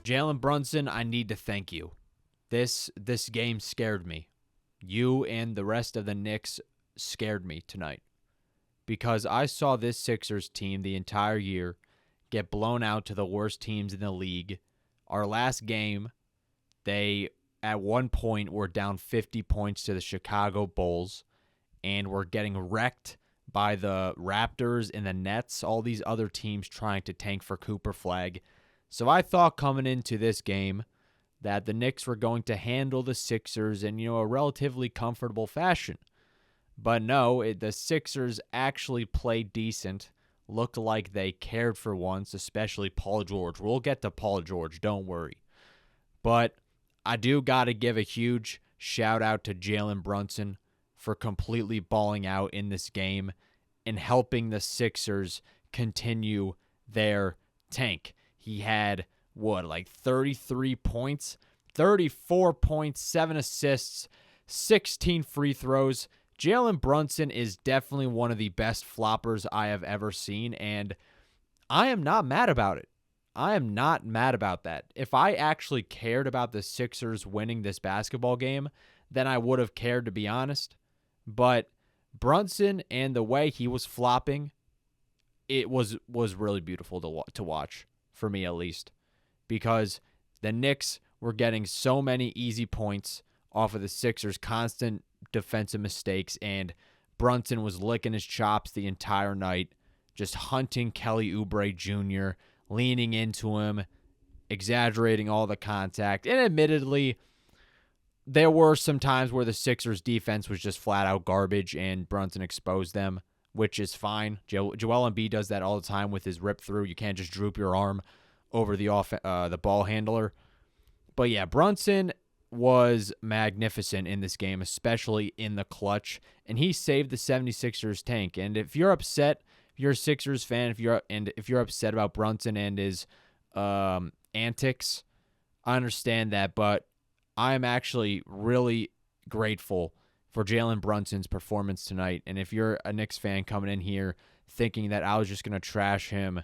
Jalen Brunson, I need to thank you. This game scared me. You and the rest of the Knicks scared me tonight because I saw this Sixers team the entire year get blown out to the worst teams in the league. Our last game, they at one point were down 50 points to the Chicago Bulls and were getting wrecked by the Raptors and the Nets, all these other teams trying to tank for Cooper Flag. So I thought coming into this game that the Knicks were going to handle the Sixers in, a relatively comfortable fashion. But no, the Sixers actually played decent, looked like they cared for once, especially Paul George. We'll get to Paul George, don't worry. But I do got to give a huge shout out to Jalen Brunson for completely balling out in this game and helping the Sixers continue their tank. He had, 33 points, 34 points, 7 assists, 16 free throws. Jalen Brunson is definitely one of the best floppers I have ever seen, and I am not mad about it. I am not mad about that. If I actually cared about the Sixers winning this basketball game, then I would have cared, to be honest. But Brunson and the way he was flopping, it was really beautiful to watch, for me at least, because the Knicks were getting so many easy points off of the Sixers' constant defensive mistakes, and Brunson was licking his chops the entire night, just hunting Kelly Oubre Jr., leaning into him, exaggerating all the contact. And admittedly, there were some times where the Sixers defense was just flat out garbage and Brunson exposed them, which is fine. Joel Embiid does that all the time with his rip through. You can't just droop your arm over the ball handler. But yeah, Brunson was magnificent in this game, especially in the clutch, and he saved the 76ers tank. And if you're upset, if you're a Sixers fan, if you're upset about Brunson and his antics, I understand that, but I'm actually really grateful for Jalen Brunson's performance tonight. And if you're a Knicks fan coming in here thinking that I was just going to trash him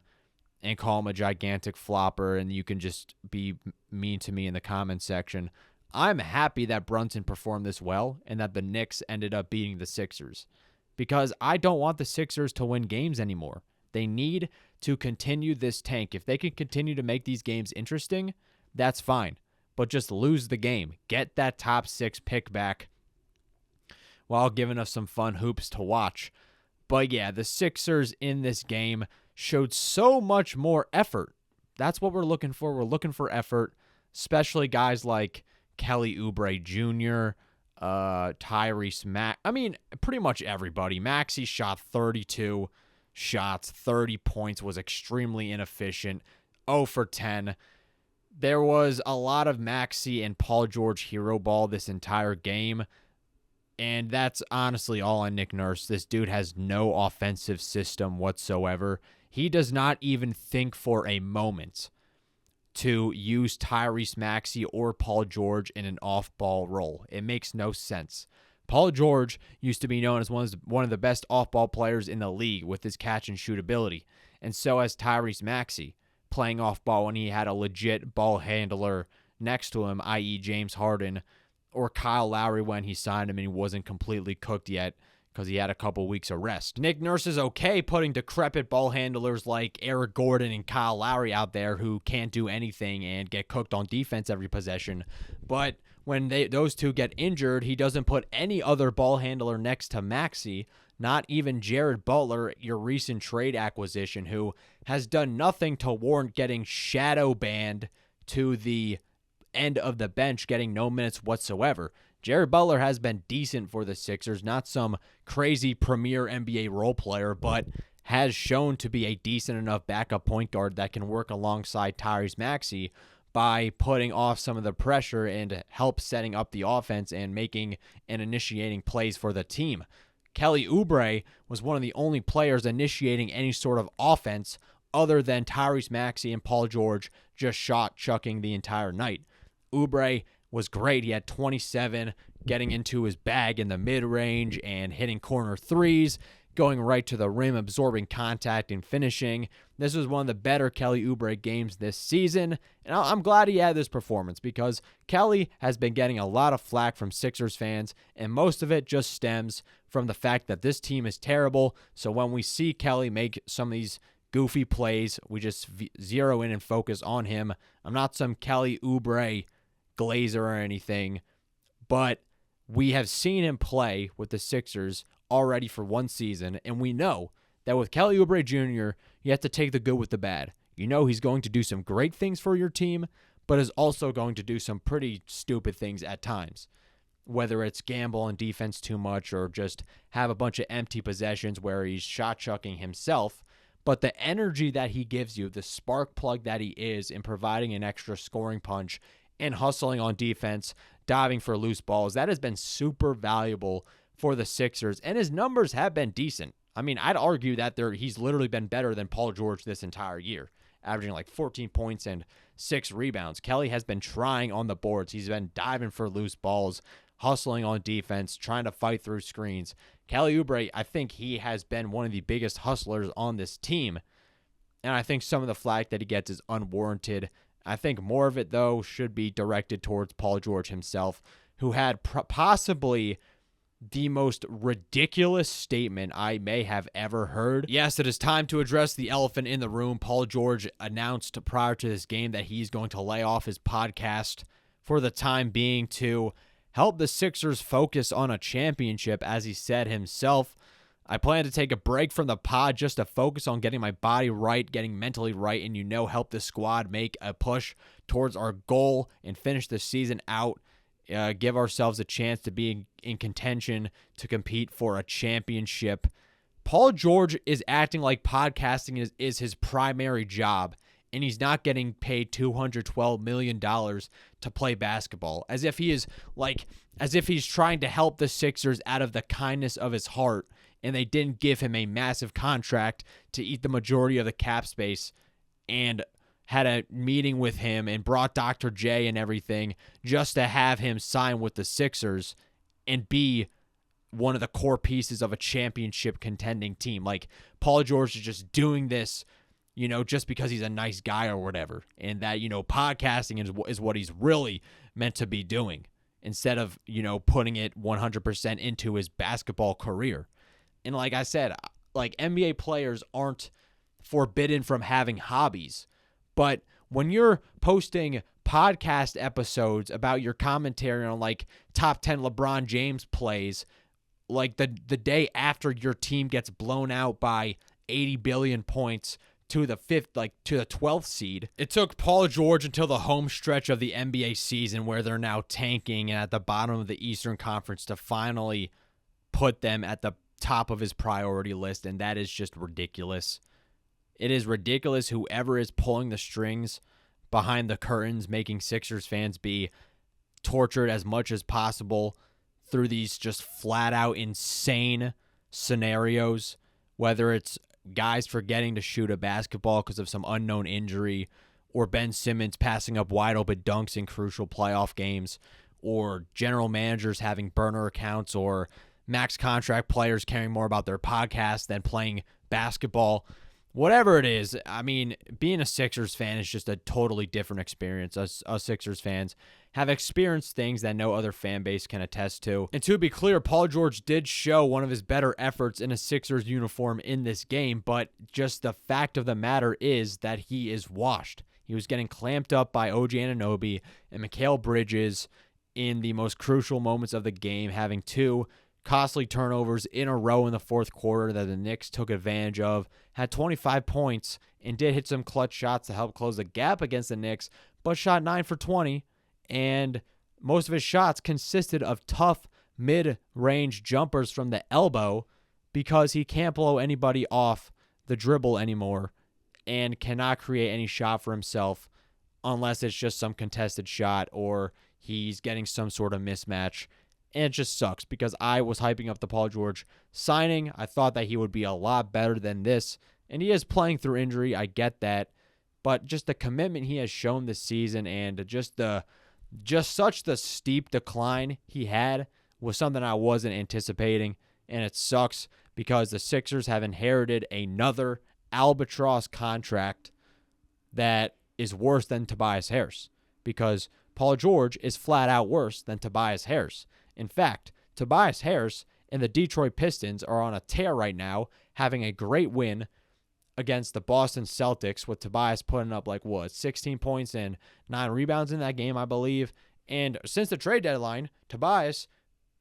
and call him a gigantic flopper and you can just be mean to me in the comments section, I'm happy that Brunson performed this well and that the Knicks ended up beating the Sixers, because I don't want the Sixers to win games anymore. They need to continue this tank. If they can continue to make these games interesting, that's fine. But just lose the game. Get that top 6 pick back while giving us some fun hoops to watch. But yeah, the Sixers in this game showed so much more effort. That's what we're looking for. We're looking for effort, especially guys like Kelly Oubre Jr., Tyrese pretty much everybody. Maxey shot 32 shots, 30 points, was extremely inefficient, 0 for 10. There was a lot of Maxey and Paul George hero ball this entire game, and that's honestly all on Nick Nurse. This dude has no offensive system whatsoever. He does not even think for a moment to use Tyrese Maxey or Paul George in an off-ball role. It makes no sense. Paul George used to be known as one of the best off-ball players in the league with his catch-and-shoot ability, and so has Tyrese Maxey, playing off-ball when he had a legit ball handler next to him, i.e. James Harden, or Kyle Lowry when he signed him and he wasn't completely cooked yet because he had a couple weeks of rest. Nick Nurse is okay putting decrepit ball handlers like Eric Gordon and Kyle Lowry out there who can't do anything and get cooked on defense every possession. But when those two get injured, he doesn't put any other ball handler next to Maxey, not even Jared Butler, your recent trade acquisition, who has done nothing to warrant getting shadow banned to the end of the bench, getting no minutes whatsoever. Jared Butler has been decent for the Sixers, not some crazy premier NBA role player, but has shown to be a decent enough backup point guard that can work alongside Tyrese Maxey by putting off some of the pressure and help setting up the offense and making and initiating plays for the team. Kelly Oubre was one of the only players initiating any sort of offense other than Tyrese Maxey and Paul George just shot chucking the entire night. Oubre was great. He had 27, getting into his bag in the mid-range and hitting corner threes. going right to the rim, absorbing contact and finishing. This was one of the better Kelly Oubre games this season, and I'm glad he had this performance because Kelly has been getting a lot of flack from Sixers fans, and most of it just stems from the fact that this team is terrible. So when we see Kelly make some of these goofy plays, we just zero in and focus on him. I'm not some Kelly Oubre glazer or anything, but we have seen him play with the Sixers already for one season, and we know that with Kelly Oubre Jr., you have to take the good with the bad. You know he's going to do some great things for your team, but is also going to do some pretty stupid things at times, whether it's gamble on defense too much or just have a bunch of empty possessions where he's shot-chucking himself. But the energy that he gives you, the spark plug that he is in providing an extra scoring punch and hustling on defense, diving for loose balls, that has been super valuable for the Sixers, and his numbers have been decent. I mean, I'd argue that he's literally been better than Paul George this entire year, averaging like 14 points and 6 rebounds. Kelly has been trying on the boards. He's been diving for loose balls, hustling on defense, trying to fight through screens. Kelly Oubre, I think he has been one of the biggest hustlers on this team, and I think some of the flack that he gets is unwarranted. I think more of it, though, should be directed towards Paul George himself, who had possibly the most ridiculous statement I may have ever heard. Yes, it is time to address the elephant in the room. Paul George announced prior to this game that he's going to lay off his podcast for the time being to help the Sixers focus on a championship, as he said himself. I plan to take a break from the pod just to focus on getting my body right, getting mentally right, and help the squad make a push towards our goal and finish the season out, give ourselves a chance to be in contention to compete for a championship. Paul George is acting like podcasting is his primary job, and he's not getting paid $212 million to play basketball, as if he's trying to help the Sixers out of the kindness of his heart, and they didn't give him a massive contract to eat the majority of the cap space and had a meeting with him and brought Dr. J and everything just to have him sign with the Sixers and be one of the core pieces of a championship contending team. Like, Paul George is just doing this, just because he's a nice guy or whatever, and that, podcasting is what he's really meant to be doing instead of, putting it 100% into his basketball career. And like I said, like, NBA players aren't forbidden from having hobbies, but when you're posting podcast episodes about your commentary on like top 10 LeBron James plays, like the day after your team gets blown out by 80 billion points to the 12th seed, it took Paul George until the home stretch of the NBA season where they're now tanking and at the bottom of the Eastern Conference to finally put them at the top of his priority list, and that is just ridiculous. It is ridiculous whoever is pulling the strings behind the curtains, making Sixers fans be tortured as much as possible through these just flat-out insane scenarios, whether it's guys forgetting to shoot a basketball because of some unknown injury, or Ben Simmons passing up wide-open dunks in crucial playoff games, or general managers having burner accounts, or max contract players caring more about their podcast than playing basketball. Whatever it is, I mean, being a Sixers fan is just a totally different experience. Us Sixers fans have experienced things that no other fan base can attest to. And to be clear, Paul George did show one of his better efforts in a Sixers uniform in this game, but just the fact of the matter is that he is washed. He was getting clamped up by OG Anunoby and Mikal Bridges in the most crucial moments of the game, having 2 costly turnovers in a row in the fourth quarter that the Knicks took advantage of, had 25 points, and did hit some clutch shots to help close the gap against the Knicks, but shot 9 for 20, and most of his shots consisted of tough mid-range jumpers from the elbow because he can't blow anybody off the dribble anymore and cannot create any shot for himself unless it's just some contested shot or he's getting some sort of mismatch. And it just sucks because I was hyping up the Paul George signing. I thought that he would be a lot better than this. And he is playing through injury. I get that. But just the commitment he has shown this season and just such the steep decline he had was something I wasn't anticipating. And it sucks because the Sixers have inherited another albatross contract that is worse than Tobias Harris, because Paul George is flat out worse than Tobias Harris. In fact, Tobias Harris and the Detroit Pistons are on a tear right now, having a great win against the Boston Celtics, with Tobias putting up 16 points and 9 rebounds in that game, I believe. And since the trade deadline, Tobias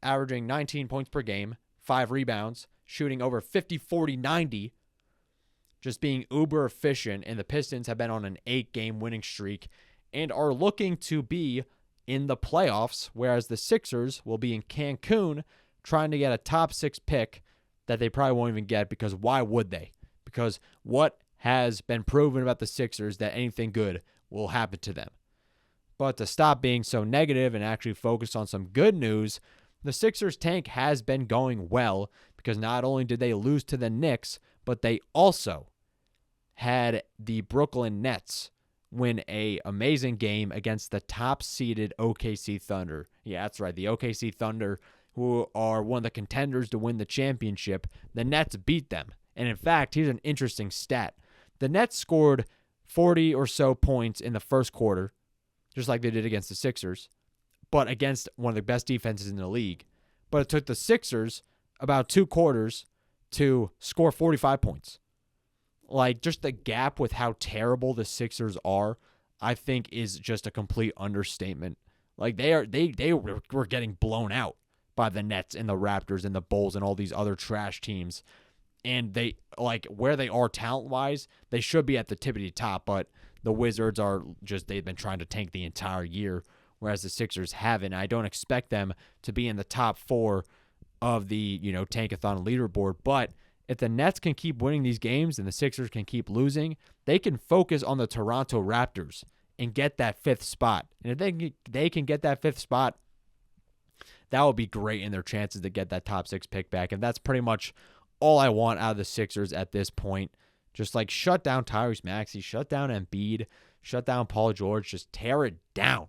averaging 19 points per game, 5 rebounds, shooting over 50, 40, 90, just being uber efficient. And the Pistons have been on an 8-game winning streak and are looking to be in the playoffs, whereas the Sixers will be in Cancun trying to get a top 6 pick that they probably won't even get, because why would they? Because what has been proven about the Sixers that anything good will happen to them. But to stop being so negative and actually focus on some good news, the Sixers tank has been going well, because not only did they lose to the Knicks, but they also had the Brooklyn Nets win an amazing game against the top-seeded OKC Thunder. Yeah, that's right, the OKC Thunder, who are one of the contenders to win the championship. The Nets beat them. And in fact, here's an interesting stat. The Nets scored 40 or so points in the first quarter, just like they did against the Sixers, but against one of the best defenses in the league. But it took the Sixers about 2 quarters to score 45 points. Just the gap with how terrible the Sixers are, I think, is just a complete understatement. They were getting blown out by the Nets and the Raptors and the Bulls and all these other trash teams. And they, where they are talent-wise, they should be at the tippity top, but the Wizards are they've been trying to tank the entire year, whereas the Sixers haven't. I don't expect them to be in the top 4 of the, Tankathon leaderboard, but if the Nets can keep winning these games and the Sixers can keep losing, they can focus on the Toronto Raptors and get that 5th spot. And if they can get that 5th spot, that would be great in their chances to get that top 6 pick back. And that's pretty much all I want out of the Sixers at this point. Just shut down Tyrese Maxey, shut down Embiid, shut down Paul George, just tear it down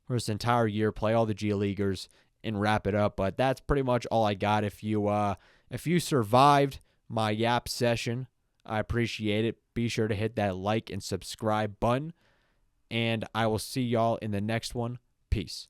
for this entire year, play all the G Leaguers, and wrap it up. But that's pretty much all I got. If you survived my yap session, I appreciate it. Be sure to hit that like and subscribe button, and I will see y'all in the next one. Peace.